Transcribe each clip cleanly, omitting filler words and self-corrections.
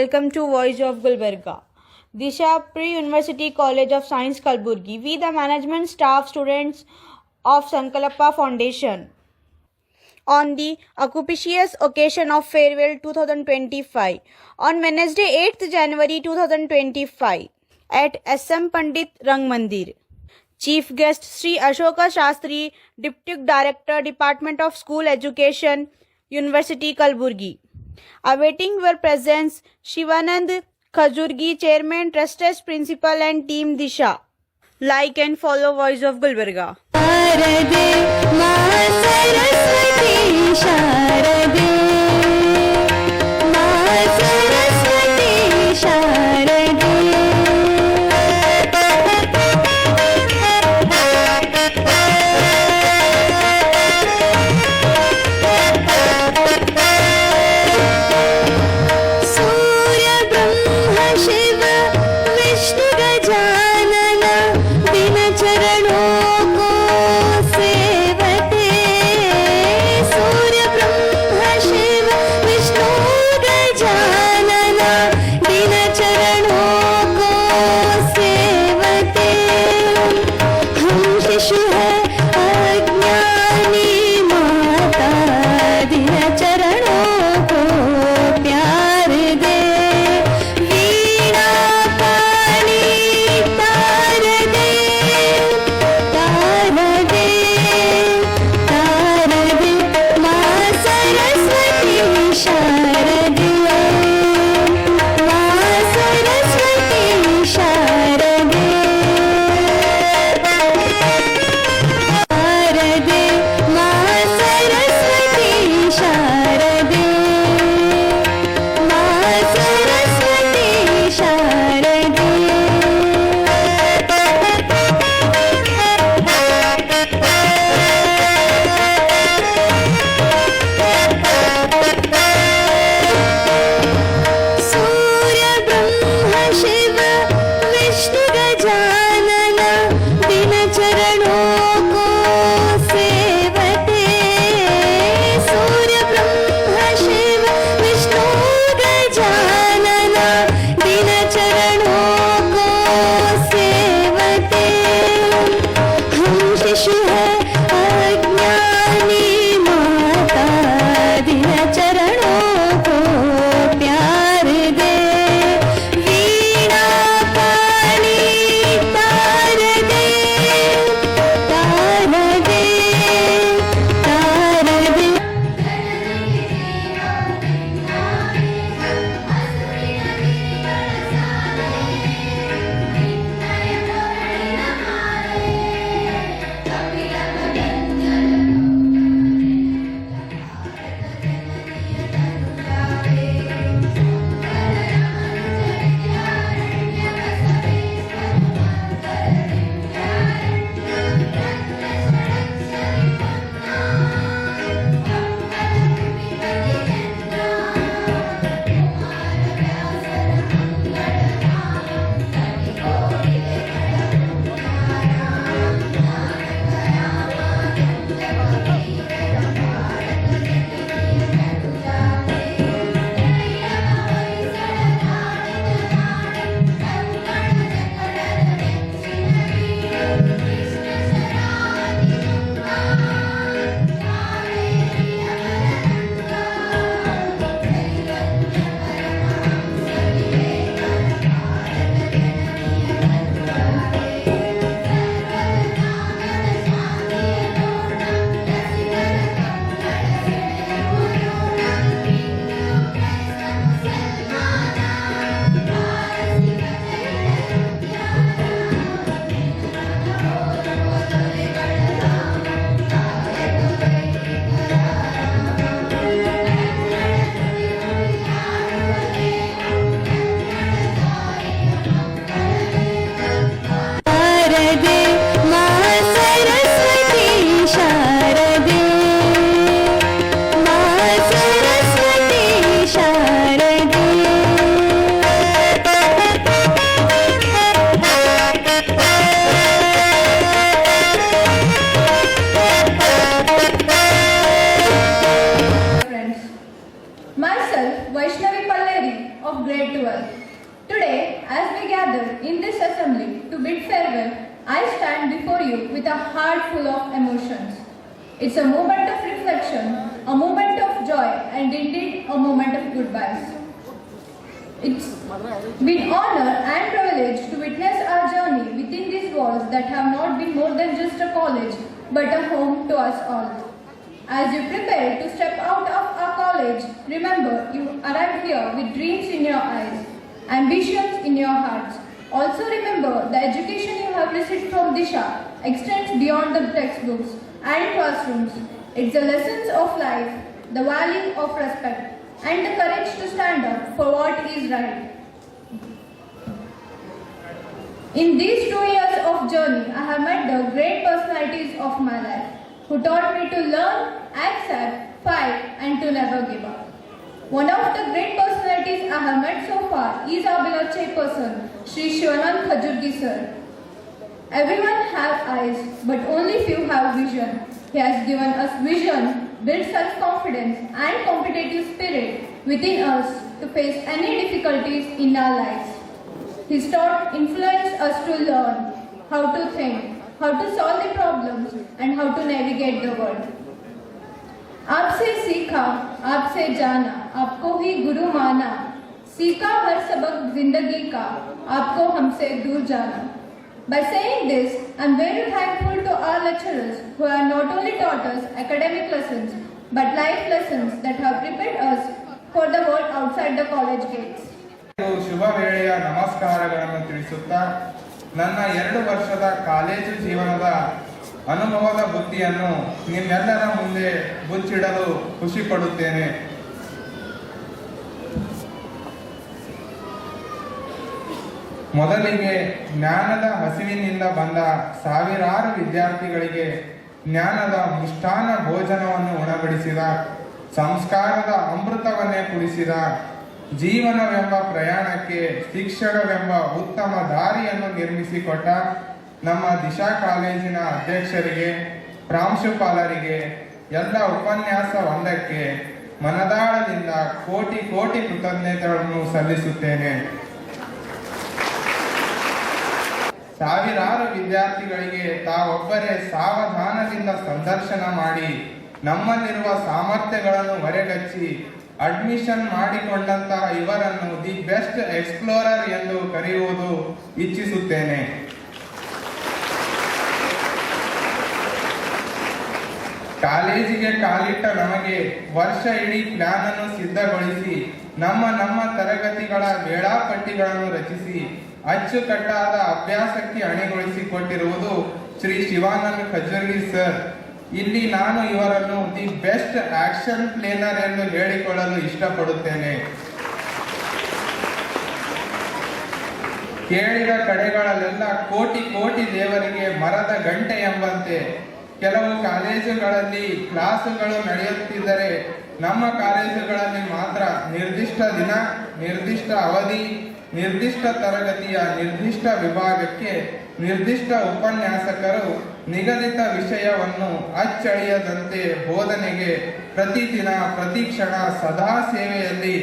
welcome to Voice of Gulbarga. Disha Pre-University College of Science Kalburgi. We the management staff students of Sankalapa Foundation. On the auspicious occasion of Farewell 2025, on Wednesday 8th January 2025 at SM Pandit Rang Mandir. Chief guest Sri Ashoka Shastri, Deputy Director, Department of School Education, University Kalburgi. Awaiting your presence, Shivanand Khajurgi, Chairman, Trustees, Principal and Team Disha. Like and follow Voice of Gulbarga. in this assembly to bid farewell, I stand before you with a heart full of emotions. It's a moment of reflection, a moment of joy, and indeed a moment of goodbyes. It's been honor and privilege to witness our journey within these walls that have not been more than just a college, but a home to us all. As you prepare to step out of our college, remember you arrived here with dreams in your eyes, ambitions in your hearts. Also remember the education you have received from Disha extends beyond the textbooks and classrooms. It's the lessons of life, the value of respect, and the courage to stand up for what is right. In these 2 years of journey, I have met the great personalities of my life, who taught me to learn, accept, fight, and to never give up. One of the great personalities I have met so far is our beloved chairperson, Sri Shivanand Khajurgi sir. Everyone has eyes, but only few have vision. He has given us vision, built self-confidence and competitive spirit within us to face any difficulties in our lives. His thought influenced us to learn how to think, how to solve the problems, and how to navigate the world. आपसे सीखा, आपसे जाना, आपको ही गुरु माना, सीखा हर सबक जिंदगी का, आपको हमसे दूर जाना. By saying this, I am very thankful to our lecturers who have not only taught us academic lessons, but life lessons that have prepared us for the world outside the college gates. ಶುಭ ವೇಳೆಯ ನಮಸ್ಕಾರಗಳನ್ನು ತಿಳಿಸುತ್ತಾ ನನ್ನ 2 ವರ್ಷದ college ಜೀವನದ ಅನುಭವದ ಬುತ್ತಿಯನ್ನು ನಿಮ್ಮೆಲ್ಲರ ಮುಂದೆ ಮುಚ್ಚಿಡಲು ಖುಷಿ ಪಡುತ್ತೇನೆ. ಮೊದಲಿಗೆ ಜ್ಞಾನದ ಹಸಿವಿನಿಂದ ಬಂದ ಸಾವಿರಾರು ವಿದ್ಯಾರ್ಥಿಗಳಿಗೆ ಜ್ಞಾನದ ಮಿಷ್ಟಾನ್ನ ಭೋಜನವನ್ನು ಉಣಬಡಿಸಿದ, ಸಂಸ್ಕಾರದ ಅಮೃತವನ್ನೇ ಕುಡಿಸಿದ, ಜೀವನವೆಂಬ ಪ್ರಯಾಣಕ್ಕೆ ಶಿಕ್ಷಣವೆಂಬ ಉತ್ತಮ ದಾರಿಯನ್ನು ನಿರ್ಮಿಸಿಕೊಟ್ಟ ನಮ್ಮ ದಿಶಾ ಕಾಲೇಜಿನ ಅಧ್ಯಕ್ಷರಿಗೆ, ಪ್ರಾಂಶುಪಾಲರಿಗೆ, ಎಲ್ಲ ಉಪನ್ಯಾಸ ಒಂದಕ್ಕೆ ಮನದಾಳದಿಂದ ಕೋಟಿ ಕೋಟಿ ಕೃತಜ್ಞತೆಗಳನ್ನು ಸಲ್ಲಿಸುತ್ತೇನೆ. ಸಾವಿರಾರು ವಿದ್ಯಾರ್ಥಿಗಳಿಗೆ ತಾವೊಬ್ಬರೇ ಸಾವಧಾನದಿಂದ ಸಂದರ್ಶನ ಮಾಡಿ ನಮ್ಮಲ್ಲಿರುವ ಸಾಮರ್ಥ್ಯಗಳನ್ನು ಹೊರಗಚ್ಚಿ ಅಡ್ಮಿಷನ್ ಮಾಡಿಕೊಂಡಂತಹ ಇವರನ್ನು ದಿ ಬೆಸ್ಟ್ ಎಕ್ಸ್ಪ್ಲೋರರ್ ಎಂದು ಕರೆಯುವುದು ಇಚ್ಛಿಸುತ್ತೇನೆ. ಕಾಲೇಜಿಗೆ ಕಾಲಿಟ್ಟ ನಮಗೆ ವರ್ಷ ಇಡೀ ಪ್ಲಾನ್ ಅನ್ನು ಸಿದ್ಧಗೊಳಿಸಿ ನಮ್ಮ ತರಗತಿಗಳ ವೇಳಾಪಟ್ಟಿಗಳನ್ನು ರಚಿಸಿ ಅಚ್ಚುಕಟ್ಟಾದ ಅಭ್ಯಾಸಕ್ಕೆ ಅಣಿಗೊಳಿಸಿಕೊಟ್ಟಿರುವುದು ಶ್ರೀ ಶಿವಾನಂದ ಖಜೂರ್ಗಿ ಸರ್. ಇಲ್ಲಿ ನಾನು ಇವರನ್ನು ದಿ ಬೆಸ್ಟ್ ಆಕ್ಷನ್ ಪ್ಲೇನರ್ ಎಂದು ಹೇಳಿಕೊಳ್ಳಲು ಇಷ್ಟಪಡುತ್ತೇನೆ. ಕೇಳಿದ ಕಡೆಗಳಲ್ಲೆಲ್ಲ ಕೋಟಿ ಕೋಟಿ ದೇವರಿಗೆ ಮರದ ಗಂಟೆ ಎಂಬಂತೆ ಕೆಲವು ಕಾಲೇಜುಗಳಲ್ಲಿ ಕ್ಲಾಸುಗಳು ನಡೆಯುತ್ತಿದ್ದರೆ ನಮ್ಮ ಕಾಲೇಜುಗಳಲ್ಲಿ ಮಾತ್ರ ನಿರ್ದಿಷ್ಟ ದಿನ, ನಿರ್ದಿಷ್ಟ ಅವಧಿ, ನಿರ್ದಿಷ್ಟ ತರಗತಿಯ ನಿರ್ದಿಷ್ಟ ವಿಭಾಗಕ್ಕೆ ನಿರ್ದಿಷ್ಟ ಉಪನ್ಯಾಸಕರು ನಿಗದಿತ ವಿಷಯವನ್ನು ಅಚ್ಚಳಿಯದಂತೆ ಬೋಧನೆಗೆ ಪ್ರತಿದಿನ ಪ್ರತಿಕ್ಷಣ ಸದಾ ಸೇವೆಯಲ್ಲಿ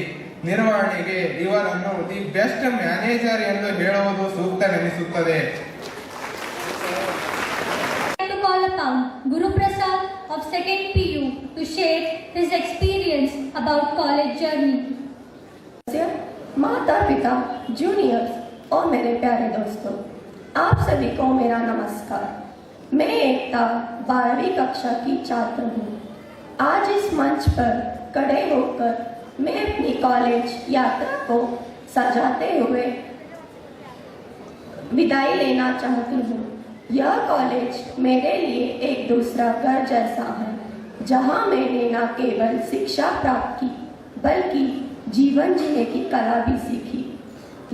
ನಿರ್ವಹಣೆಗೆ ಇವರನ್ನು ದಿ ಬೆಸ್ಟ್ ಮ್ಯಾನೇಜರ್ ಎಂದು ಹೇಳುವುದು ಸೂಕ್ತವೆನಿಸುತ್ತದೆ. Call upon Guru Prasad of 2nd PU to share his experience about college journey. माता पिता, जूनियर्स और मेरे प्यारे दोस्तों, आप सभी को मेरा नमस्कार. मैं एकता 12वीं कक्षा की छात्र हूँ. आज इस मंच पर खड़े होकर मैं अपनी कॉलेज यात्रा को सजाते हुए विदाई लेना चाहती हूँ. यह कॉलेज मेरे लिए एक दूसरा घर जैसा है, जहाँ मैंने न केवल शिक्षा प्राप्त की बल्कि जीवन जीने की कला भी सीखी.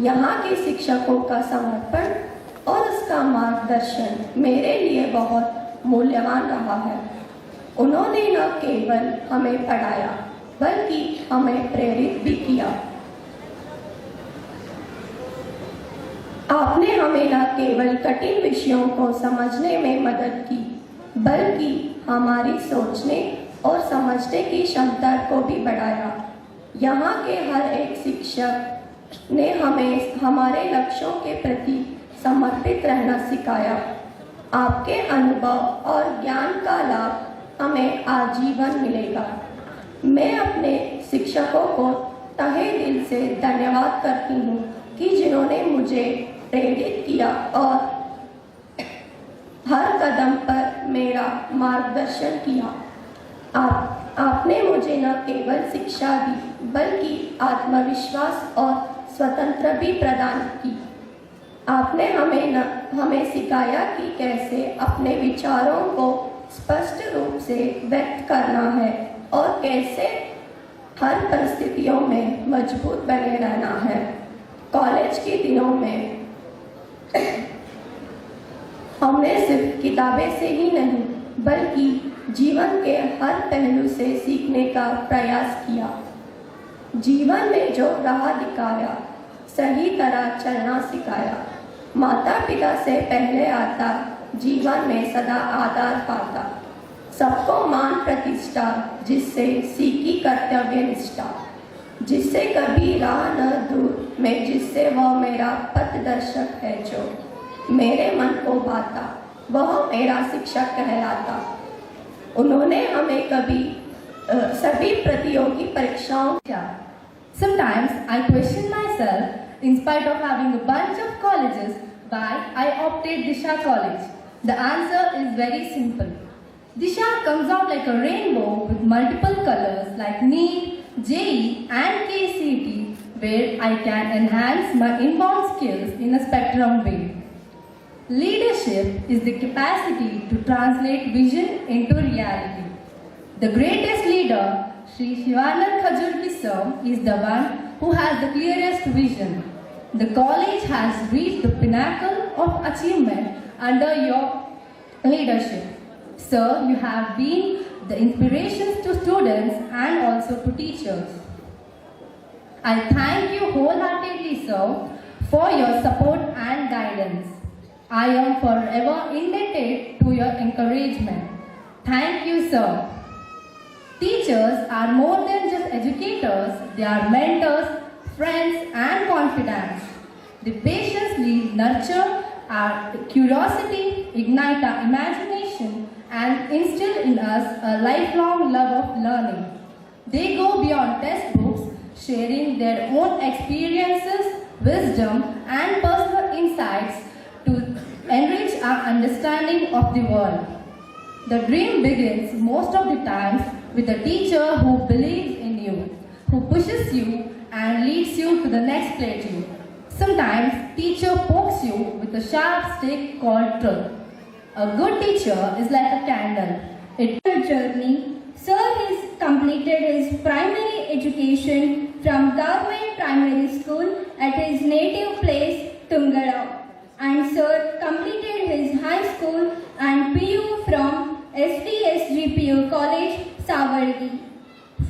यहाँ के शिक्षकों का समर्पण और उसका मार्गदर्शन मेरे लिए बहुत मूल्यवान रहा है. उन्होंने न केवल हमें पढ़ाया बल्कि हमें प्रेरित भी किया. आपने हमें न केवल कठिन विषयों को समझने में मदद की बल्कि हमारी सोचने और समझने की क्षमता को भी बढ़ाया. यहाँ के हर एक शिक्षक ने हमें हमारे लक्ष्यों के प्रति समर्पित रहना सिखाया। आपके अनुभव और ज्ञान का लाभ हमें आजीवन मिलेगा। मैं अपने शिक्षकों को तहे दिल से धन्यवाद करती हूँ कि जिन्होंने मुझे प्रेरित किया और हर कदम पर मेरा मार्गदर्शन किया। आपने मुझे न केवल शिक्षा दी बल्कि आत्मविश्वास और स्वतंत्रता भी प्रदान की। आपने हमें सिखाया कि कैसे अपने विचारों को स्पष्ट रूप से व्यक्त करना है और कैसे हर परिस्थितियों में मजबूत बने रहना है। कॉलेज के दिनों में हमने सिर्फ किताबें से ही नहीं बल्कि जीवन के हर पहलू से सीखने का प्रयास किया। जीवन में जो राह दिखाया, सही तरह चलना सिखाया। माता पिता से पहले आता, जीवन में सदा आदर पाता। सबको मान प्रतिष्ठा, जिससे सीखी कर्तव्य निष्ठा। जिससे कभी राह न दूर में, जिससे वह मेरा पथदर्शक है। जो मेरे मन को भाता, वह मेरा शिक्षक कहलाता। उन्होंने हमें कभी सभी प्रतियोगी परीक्षाओं Sometimes I question myself, in spite of having a bunch of colleges, why I opted Disha College. The answer is very simple. Disha comes out like a rainbow with multiple colors like NEET, JEE and KCET, where I can enhance my inbound skills in a spectrum way. Leadership is the capacity to translate vision into reality. The greatest leader, Sri Shivanand Khajurki sir, is the one who has the clearest vision. The college has reached the pinnacle of achievement under your leadership. Sir, you have been the inspirations to students and also to teachers. I thank you wholeheartedly, sir, for your support and guidance. I am forever indebted to your encouragement. Thank you, sir. Teachers are more than just educators, they are mentors, friends and confidants. They patiently nurture our curiosity, ignite our imagination and instill in us a lifelong love of learning. They go beyond textbooks, sharing their own experiences, wisdom and personal insights to enrich our understanding of the world. The dream begins most of the times with a teacher who believes in you, who pushes you and leads you to the next plateau. Sometimes teacher pokes you with a sharp stick called truth. A good teacher is like a candle. Journey. Sir has completed his primary education from Government Primary School at his native place, Tungada. And Sir completed his high school and PU from SDSGPU College, Savargi.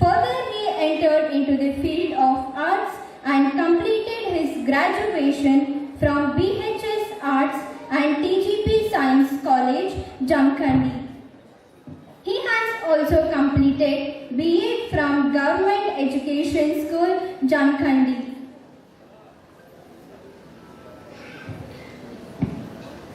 Further, he entered into the field of arts and completed his graduation from BHS Arts and TGP Science College, Jamkhandi. He has also completed BA from Government Education School, Jamkhandi.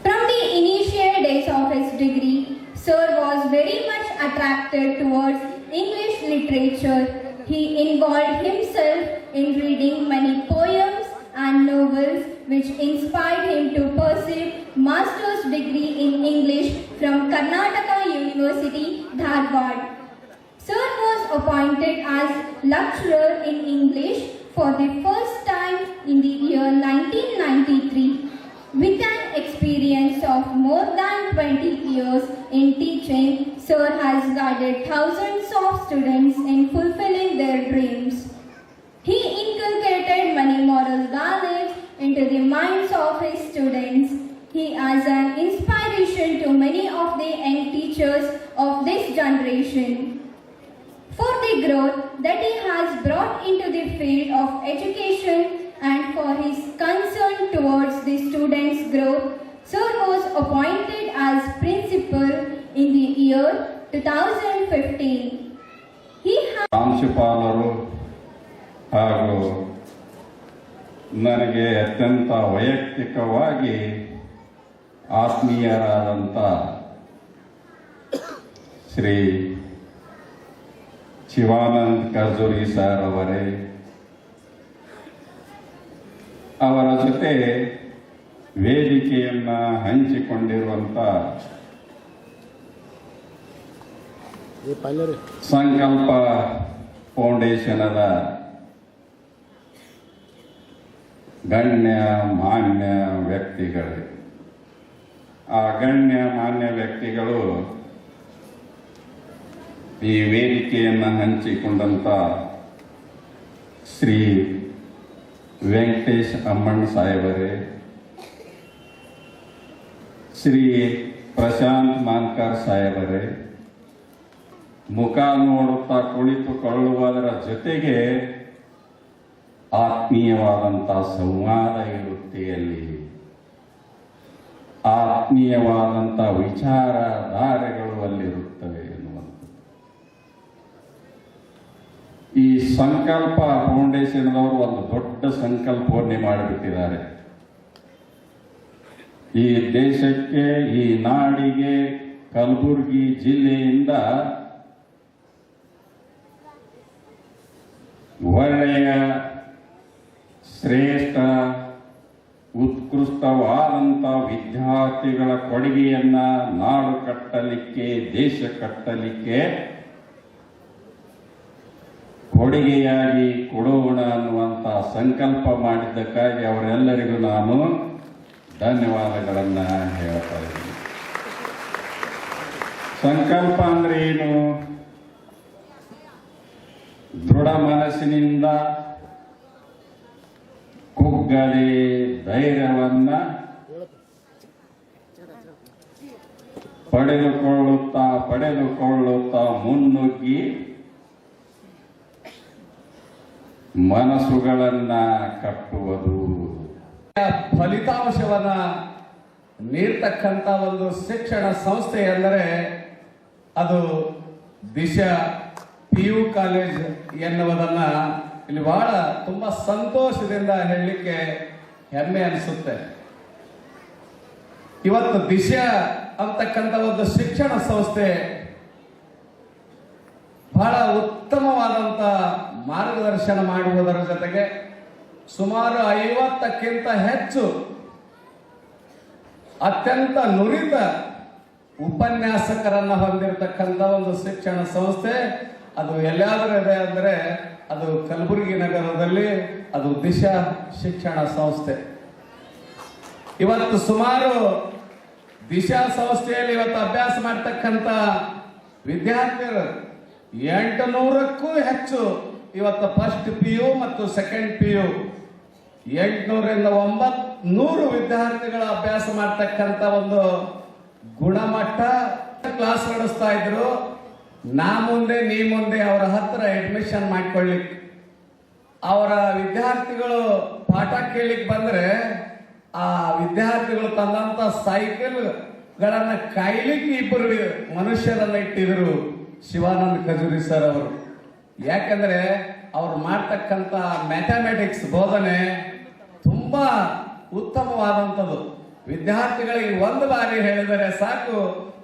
From the initial days of his degree, Sir was very much attracted towards English literature. He involved himself in reading many poems and novels which inspired him to pursue master's degree in English from Karnataka University, Dharwad. Sir was appointed as lecturer in English for the first time in the year 1993. With an experience of more than 20 years in teaching, Sir has guided thousands of students in fulfilling their dreams. He inculcated many moral values into the minds of his students. He is an inspiration to many of the young teachers of this generation. For the growth that he has brought into the field of education and for his concern towards the students' growth, Sir was appointed as principal in the year 2015. He has ಪ್ರಾಂಶುಪಾಲರು ಹಾಗೂ ನನಗೆ ಅತ್ಯಂತ ವೈಯಕ್ತಿಕವಾಗಿ ಆತ್ಮೀಯರಾದಂಥ Shri Shivanand ಕರ್ಜೋರಿ sir ಅವರೇ, ಅವರ ಜೊತೆ ವೇದಿಕೆಯನ್ನು ಹಂಚಿಕೊಂಡಿರುವಂಥ ಸಂಕಲ್ಪ ಫೌಂಡೇಶನದ ಗಣ್ಯ ಮಾನ್ಯ ವ್ಯಕ್ತಿಗಳು, ಆ ಗಣ್ಯ ಮಾನ್ಯ ವ್ಯಕ್ತಿಗಳು ಈ ವೇದಿಕೆಯನ್ನು ಹಂಚಿಕೊಂಡಂಥ ಶ್ರೀ ವೆಂಕಟೇಶ್ ಅಮ್ಮಣ್ಣ ಸಾಹೇಬರೇ, ಶ್ರೀ ಪ್ರಶಾಂತ್ ಮಾನ್ಕರ್ ಸಾಹೇಬರೇ, ಮುಖ ನೋಡುತ್ತಾ ಕುಳಿತುಕೊಳ್ಳುವುದರ ಜೊತೆಗೆ ಆತ್ಮೀಯವಾದಂಥ ಸಂವಾದ ಇರುತ್ತೆ. ಅಲ್ಲಿ ಆತ್ಮೀಯವಾದಂಥ ವಿಚಾರಧಾರೆಗಳು ಅಲ್ಲಿರುತ್ತವೆ ಎನ್ನುವಂಥದ್ದು. ಈ ಸಂಕಲ್ಪ ಫೌಂಡೇಶನ್ದವರು ಒಂದು ದೊಡ್ಡ ಸಂಕಲ್ಪವನ್ನೇ ಮಾಡಿಬಿಟ್ಟಿದ್ದಾರೆ. ಈ ದೇಶಕ್ಕೆ, ಈ ನಾಡಿಗೆ, ಕಲಬುರಗಿ ಜಿಲ್ಲೆಯಿಂದ ಒಳ್ಳೆಯ ಶ್ರೇಷ್ಠ ಉತ್ಕೃಷ್ಟವಾದಂಥ ವಿದ್ಯಾರ್ಥಿಗಳ ಕೊಡುಗೆಯನ್ನ ನಾಡು ಕಟ್ಟಲಿಕ್ಕೆ, ದೇಶ ಕಟ್ಟಲಿಕ್ಕೆ ಕೊಡುಗೆಯಾಗಿ ಕೊಡೋಣ ಅನ್ನುವಂಥ ಸಂಕಲ್ಪ ಮಾಡಿದ್ದಕ್ಕಾಗಿ ಅವರೆಲ್ಲರಿಗೂ ನಾನು ಧನ್ಯವಾದಗಳನ್ನು ಹೇಳ್ತಾ ಇದ್ದೀನಿ. ಸಂಕಲ್ಪ ಅಂದ್ರೆ ಏನು? ದೃಢ ಮನಸ್ಸಿನಿಂದ ಕುಗ್ಗದೆ ಧೈರ್ಯವನ್ನ ಪಡೆದುಕೊಳ್ಳುತ್ತಾ ಮುನ್ನುಗ್ಗಿ ಮನಸ್ಸುಗಳನ್ನ ಕಟ್ಟುವುದು. ಫಲಿತಾಂಶವನ್ನ ನೀಡ್ತಕ್ಕಂಥ ಒಂದು ಶಿಕ್ಷಣ ಸಂಸ್ಥೆ ಎಂದರೆ ಅದು ದಿಶಾ PU ಕಾಲೇಜ್ ಎನ್ನುವುದನ್ನ ಇಲ್ಲಿ ಬಹಳ ತುಂಬಾ ಸಂತೋಷದಿಂದ ಹೇಳಲಿಕ್ಕೆ ಹೆಮ್ಮೆ ಅನಿಸುತ್ತೆ. ಇವತ್ತು ದಿಶಾ ಅಂತಕ್ಕಂಥ ಒಂದು ಶಿಕ್ಷಣ ಸಂಸ್ಥೆ ಬಹಳ ಉತ್ತಮವಾದಂಥ ಮಾರ್ಗದರ್ಶನ ಮಾಡುವುದರ ಜೊತೆಗೆ ಸುಮಾರು 50ಕ್ಕಿಂತ ಹೆಚ್ಚು ಅತ್ಯಂತ ನುರಿತ ಉಪನ್ಯಾಸಕರನ್ನ ಹೊಂದಿರತಕ್ಕಂಥ ಒಂದು ಶಿಕ್ಷಣ ಸಂಸ್ಥೆ. ಅದು ಎಲ್ಲಾದರೂ ಇದೆ ಅಂದರೆ ಅದು ಕಲಬುರಗಿ ನಗರದಲ್ಲಿ ಅದು ದಿಶಾ ಶಿಕ್ಷಣ ಸಂಸ್ಥೆ. ಇವತ್ತು ಸುಮಾರು ದಿಶಾ ಸಂಸ್ಥೆಯಲ್ಲಿ ಇವತ್ತು ಅಭ್ಯಾಸ ಮಾಡ್ತಕ್ಕಂಥ ವಿದ್ಯಾರ್ಥಿಗಳು 800ಕ್ಕೂ ಹೆಚ್ಚು ಇವತ್ತು ಫಸ್ಟ್ PU ಮತ್ತು ಸೆಕೆಂಡ್ PU 800ರಿಂದ 900 ವಿದ್ಯಾರ್ಥಿಗಳ ಅಭ್ಯಾಸ ಮಾಡ್ತಕ್ಕಂಥ ಒಂದು ಗುಣಮಟ್ಟ ಕ್ಲಾಸ್ ನಡೆಸ್ತಾ ಇದ್ರು. ನಾ ಮುಂದೆ ನೀ ಮುಂದೆ ಅವರ ಹತ್ರ ಅಡ್ಮಿಷನ್ ಮಾಡ್ಕೊಳ್ಳಿಕ್ಕೆ, ಅವರ ವಿದ್ಯಾರ್ಥಿಗಳು ಪಾಠ ಕೇಳಲಿಕ್ಕೆ ಬಂದ್ರೆ ಆ ವಿದ್ಯಾರ್ಥಿಗಳು ತಂದಂತ ಸೈಕಲ್ಗಳನ್ನ ಕಾಯ್ಲಿಕ್ಕೆ ಇಬ್ಬರು ಮನುಷ್ಯರನ್ನ ಇಟ್ಟಿದ್ರು ಶಿವಾನಂದ ಕಜೂರಿ ಸರ್ ಅವರು. ಯಾಕಂದ್ರೆ ಅವ್ರು ಮಾಡ್ತಕ್ಕಂಥ ಮ್ಯಾಥಮೆಟಿಕ್ಸ್ ಬೋಧನೆ ತುಂಬಾ ಉತ್ತಮವಾದಂಥದ್ದು. ವಿದ್ಯಾರ್ಥಿಗಳಿಗೆ ಒಂದು ಬಾರಿ ಹೇಳಿದರೆ ಸಾಕು,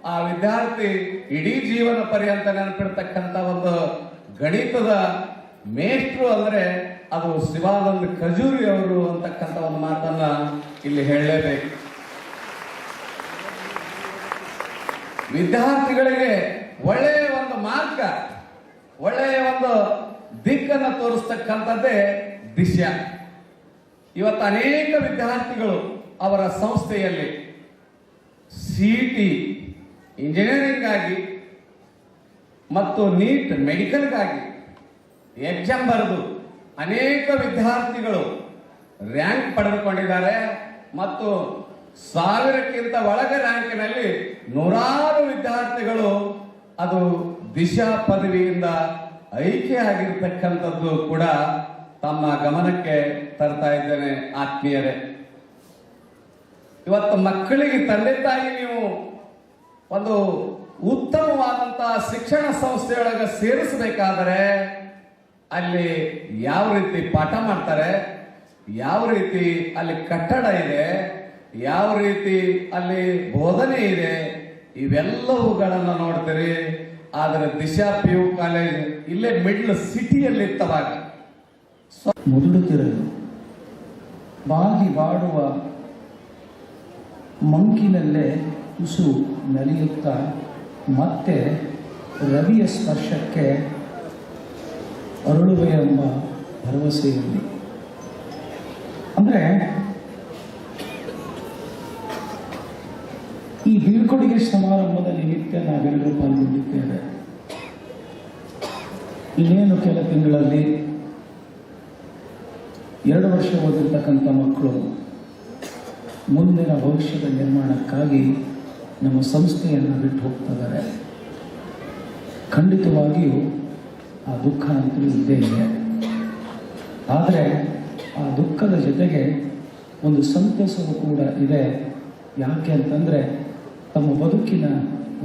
ಆ ವಿದ್ಯಾರ್ಥಿ ಇಡೀ ಜೀವನ ಪರ್ಯಂತ ನೆನಪಿಡ್ತಕ್ಕಂಥ ಒಂದು ಗಣಿತದ ಮೇಷ್ಟ್ರು ಅಂದ್ರೆ ಅದು ಶಿವಾನಂದ ಕಜೂರಿ ಅವರು ಅಂತಕ್ಕಂಥ ಒಂದು ಮಾತನ್ನ ಇಲ್ಲಿ ಹೇಳಲೇಬೇಕು. ವಿದ್ಯಾರ್ಥಿಗಳಿಗೆ ಒಳ್ಳೆಯ ಒಂದು ಮಾರ್ಗ, ಒಳ್ಳೆಯ ಒಂದು ದಿಕ್ಕನ್ನು ತೋರಿಸ್ತಕ್ಕಂಥದ್ದೇ ದಿಶಾ. ಇವತ್ತು ಅನೇಕ ವಿದ್ಯಾರ್ಥಿಗಳು ಅವರ ಸಂಸ್ಥೆಯಲ್ಲಿ CET ಇಂಜಿನಿಯರಿಂಗ್ ಆಗಿ ಮತ್ತು ನೀಟ್ ಮೆಡಿಕಲ್ಗಾಗಿ ಎಕ್ಸಾಮ್ ಬರೆದು ಅನೇಕ ವಿದ್ಯಾರ್ಥಿಗಳು ರ್ಯಾಂಕ್ ಪಡೆದುಕೊಂಡಿದ್ದಾರೆ ಮತ್ತು 1000ಕ್ಕಿಂತ ಒಳಗೆ ರ್ಯಾಂಕಿನಲ್ಲಿ ನೂರಾರು ವಿದ್ಯಾರ್ಥಿಗಳು ಅದು ದಿಶಾ ಪದವಿಯಿಂದ ಆಯ್ಕೆ ಆಗಿರ್ತಕ್ಕಂಥದ್ದು ಕೂಡ ತಮ್ಮ ಗಮನಕ್ಕೆ ತರ್ತಾ ಇದ್ದೇನೆ ಆತ್ಮೀಯರೇ. ಇವತ್ತು ಮಕ್ಕಳಿಗೆ ತಂದೆ ತಾಯಿ ನೀವು ಒಂದು ಉತ್ತಮವಾದಂತಹ ಶಿಕ್ಷಣ ಸಂಸ್ಥೆಯೊಳಗೆ ಸೇರಿಸಬೇಕಾದರೆ ಅಲ್ಲಿ ಯಾವ ರೀತಿ ಪಾಠ ಮಾಡ್ತಾರೆ, ಯಾವ ರೀತಿ ಅಲ್ಲಿ ಕಟ್ಟಡ ಇದೆ, ಯಾವ ರೀತಿ ಅಲ್ಲಿ ಬೋಧನೆ ಇದೆ, ಇವೆಲ್ಲವುಗಳನ್ನು ನೋಡ್ತೀರಿ. ಆದರೆ ದಿಶಾ PU ಕಾಲೇಜ್ ಇಲ್ಲೇ ಮಿಡ್ಲ್ ಸಿಟಿಯಲ್ಲಿ ಇತ್ತವಾಗ. ಮುದುಡುತ್ತಿರಲು ಬಾಗಿ ಬಾಡುವ ಮಂಕಿನಲ್ಲೇ ತುಸು ನಲಿಯುತ್ತಾ ಮತ್ತೆ ರವಿಯ ಸ್ಪರ್ಶಕ್ಕೆ ಅರಳುವೆ ಎಂಬ ಭರವಸೆಯಲ್ಲಿ. ಅಂದರೆ ಈ ಬೀಳ್ಕೊಡುಗೆ ಸಮಾರಂಭದ ನಿಮಿತ್ತ ನಾವೆಲ್ಲರೂ ಪಾಲ್ಗೊಂಡಿದ್ದೇವೆ. ಇನ್ನೇನು ಕೆಲ ತಿಂಗಳಲ್ಲಿ 2 ವರ್ಷ ಓದಿರ್ತಕ್ಕಂಥ ಮಕ್ಕಳು ಮುಂದಿನ ಭವಿಷ್ಯದ ನಿರ್ಮಾಣಕ್ಕಾಗಿ ನಮ್ಮ ಸಂಸ್ಥೆಯನ್ನು ಬಿಟ್ಟು ಹೋಗ್ತಿದ್ದಾರೆ. ಖಂಡಿತವಾಗಿಯೂ ಆ ದುಃಖ ಅಂತೂ ಇದ್ದೇ ಇದೆ. ಆದರೆ ಆ ದುಃಖದ ಜೊತೆಗೆ ಒಂದು ಸಂತಸವೂ ಕೂಡ ಇದೆ. ಯಾಕೆ ಅಂತಂದರೆ ತಮ್ಮ ಬದುಕಿನ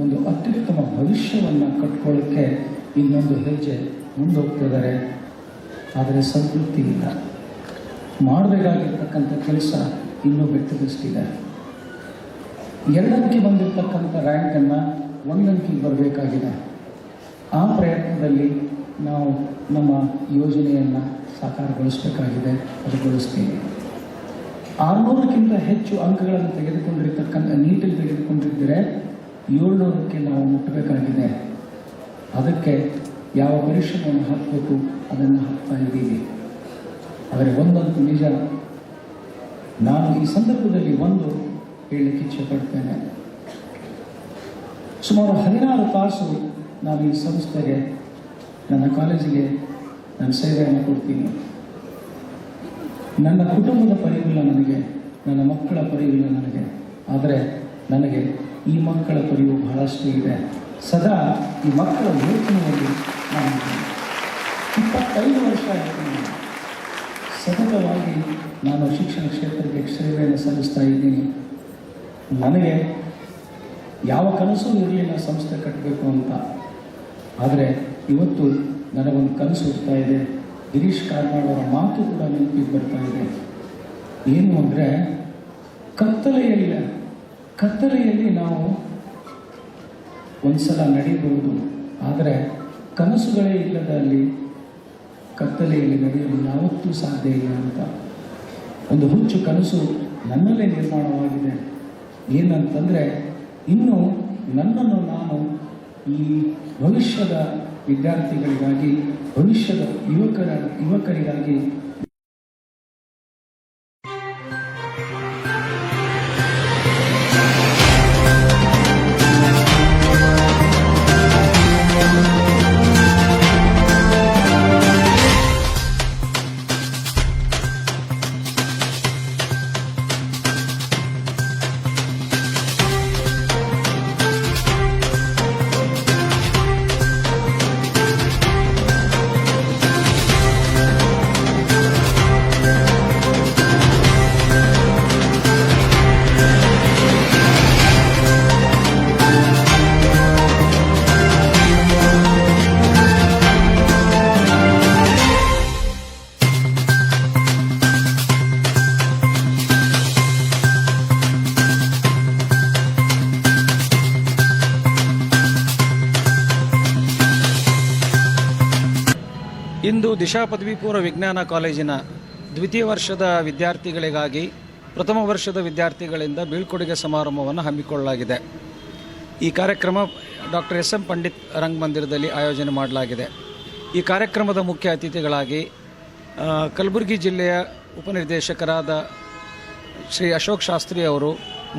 ಒಂದು ಅತ್ಯುತ್ತಮ ಭವಿಷ್ಯವನ್ನು ಕಟ್ಕೊಳ್ಳೋಕ್ಕೆ ಇನ್ನೊಂದು ಹೆಜ್ಜೆ ಮುಂದೋಗ್ತಿದ್ದಾರೆ. ಆದರೆ ಸಂತೃಪ್ತಿ ಇಲ್ಲ. ಮಾಡಬೇಕಾಗಿರ್ತಕ್ಕಂಥ ಕೆಲಸ ಇನ್ನೂ ಬೆಟ್ಟದಷ್ಟಿದೆ. 2 ಅಂಕಿ ಬಂದಿರತಕ್ಕಂಥ ರ್ಯಾಂಕನ್ನು 1 ಅಂಕಿಗೆ ಬರಬೇಕಾಗಿದೆ. ಆ ಪ್ರಯತ್ನದಲ್ಲಿ ನಾವು ನಮ್ಮ ಯೋಜನೆಯನ್ನು ಸಾಕಾರಗೊಳಿಸಬೇಕಾಗಿದೆ. ಅದು ಗೊಳಿಸ್ತೀವಿ. 600ಕ್ಕಿಂತ ಹೆಚ್ಚು ಅಂಕಗಳನ್ನು ತೆಗೆದುಕೊಂಡಿರ್ತಕ್ಕಂಥ ನೀಟಲ್ಲಿ ತೆಗೆದುಕೊಂಡಿದ್ದರೆ 700ಕ್ಕೆ ನಾವು ಮುಟ್ಟಬೇಕಾಗಿದೆ. ಅದಕ್ಕೆ ಯಾವ ಪರಿಶ್ರಮವನ್ನು ಹಾಕಬೇಕು ಅದನ್ನು ಹಾಕ್ತಾ ಇದ್ದೀವಿ. ಆದರೆ ಒಂದಂತೂ ನಿಜ, ನಾನು ಈ ಸಂದರ್ಭದಲ್ಲಿ ಒಂದು ಹೇಳಲಿಕ್ಕೆ ಇಚ್ಛೆಪಡ್ತೇನೆ. ಸುಮಾರು 16 ತಾಸು ನಾನು ಈ ಸಂಸ್ಥೆಗೆ, ನನ್ನ ಕಾಲೇಜಿಗೆ ನಾನು ಸೇವೆಯನ್ನು ಕೊಡ್ತೀನಿ. ನನ್ನ ಕುಟುಂಬದ ಪರಿವಿಲ್ಲ ನನಗೆ, ನನ್ನ ಮಕ್ಕಳ ಪರಿವಿಲ್ಲ ನನಗೆ. ಆದರೆ ನನಗೆ ಈ ಮಕ್ಕಳ ಪರಿವು ಬಹಳಷ್ಟು ಇದೆ. ಸದಾ ಈ ಮಕ್ಕಳ ಯೋಚನೆಯಲ್ಲಿ ನಾನು 25 ವರ್ಷ ಆಯಿತು ಸತತವಾಗಿ ನಾನು ಶಿಕ್ಷಣ ಕ್ಷೇತ್ರಕ್ಕೆ ಸೇವೆಯನ್ನು ಸಲ್ಲಿಸ್ತಾ ಇದ್ದೀನಿ. ನನಗೆ ಯಾವ ಕನಸೂ ಇರಲಿಲ್ಲ ಸಂಸ್ಥೆ ಕಟ್ಟಬೇಕು ಅಂತ. ಆದರೆ ಇವತ್ತು ನನಗೊಂದು ಕನಸು ಹುಡ್ತಾ ಇದೆ. ಗಿರೀಶ್ ಕಾರ್ನಾಡ್ ಅವರ ಮಾತು ಕೂಡ ನೆನಪಿಗೆ ಬರ್ತಾ ಇದೆ. ಏನು ಅಂದರೆ, ಕತ್ತಲೆಯಲ್ಲಿ ನಾವು ಒಂದ್ಸಲ ನಡೀಬಹುದು, ಆದರೆ ಕನಸುಗಳೇ ಇಲ್ಲದ ಅಲ್ಲಿ ಕತ್ತಲೆಯಲ್ಲಿ ನಡೆಯಲು ಯಾವತ್ತೂ ಸಾಧ್ಯ ಇಲ್ಲ ಅಂತ ಒಂದು ಹುಚ್ಚು ಕನಸು ನನ್ನಲ್ಲೇ ನಿರ್ಮಾಣವಾಗಿದೆ. ಏನಂತಂದರೆ, ಇನ್ನು ನನ್ನನ್ನು ನಾನು ಈ ಭವಿಷ್ಯದ ವಿದ್ಯಾರ್ಥಿಗಳಿಗಾಗಿ, ಭವಿಷ್ಯದ ಯುವಕರಿಗಾಗಿ ಇಂದು ದಿಶಾ ಪದವಿ ಪೂರ್ವ ವಿಜ್ಞಾನ ಕಾಲೇಜಿನ ದ್ವಿತೀಯ ವರ್ಷದ ವಿದ್ಯಾರ್ಥಿಗಳಿಗಾಗಿ ಪ್ರಥಮ ವರ್ಷದ ವಿದ್ಯಾರ್ಥಿಗಳಿಂದ ಬೀಳ್ಕೊಡುಗೆ ಸಮಾರಂಭವನ್ನು ಹಮ್ಮಿಕೊಳ್ಳಲಾಗಿದೆ. ಈ ಕಾರ್ಯಕ್ರಮ ಡಾಕ್ಟರ್ SM ಪಂಡಿತ್ ರಂಗಮಂದಿರದಲ್ಲಿ ಆಯೋಜನೆ ಮಾಡಲಾಗಿದೆ. ಈ ಕಾರ್ಯಕ್ರಮದ ಮುಖ್ಯ ಅತಿಥಿಗಳಾಗಿ ಕಲಬುರಗಿ ಜಿಲ್ಲೆಯ ಉಪನಿರ್ದೇಶಕರಾದ ಶ್ರೀ ಅಶೋಕ್ ಶಾಸ್ತ್ರಿ ಅವರು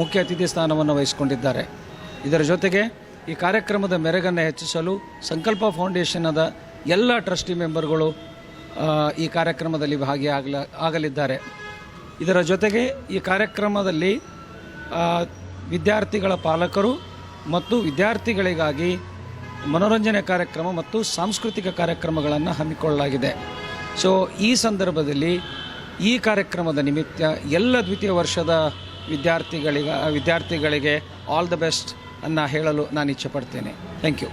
ಮುಖ್ಯ ಅತಿಥಿ ಸ್ಥಾನವನ್ನು ವಹಿಸಿಕೊಂಡಿದ್ದಾರೆ. ಇದರ ಜೊತೆಗೆ ಈ ಕಾರ್ಯಕ್ರಮದ ಮೆರುಗನ್ನು ಹೆಚ್ಚಿಸಲು ಸಂಕಲ್ಪ ಫೌಂಡೇಶನದ ಎಲ್ಲ ಟ್ರಸ್ಟಿ ಮೆಂಬರ್ಗಳು ಈ ಕಾರ್ಯಕ್ರಮದಲ್ಲಿ ಭಾಗಿಯಾಗಲಿದ್ದಾರೆ. ಇದರ ಜೊತೆಗೆ ಈ ಕಾರ್ಯಕ್ರಮದಲ್ಲಿ ವಿದ್ಯಾರ್ಥಿಗಳ ಪಾಲಕರು ಮತ್ತು ವಿದ್ಯಾರ್ಥಿಗಳಿಗಾಗಿ ಮನೋರಂಜನೆ ಕಾರ್ಯಕ್ರಮ ಮತ್ತು ಸಾಂಸ್ಕೃತಿಕ ಕಾರ್ಯಕ್ರಮಗಳನ್ನು ಹಮ್ಮಿಕೊಳ್ಳಲಾಗಿದೆ. ಸೊ ಈ ಸಂದರ್ಭದಲ್ಲಿ ಈ ಕಾರ್ಯಕ್ರಮದ ನಿಮಿತ್ತ ಎಲ್ಲ ದ್ವಿತೀಯ ವರ್ಷದ ವಿದ್ಯಾರ್ಥಿಗಳಿಗೆ ಆಲ್ ದ ಬೆಸ್ಟ್ ಅನ್ನು ಹೇಳಲು ನಾನು ಇಚ್ಛೆಪಡ್ತೇನೆ. Thank you.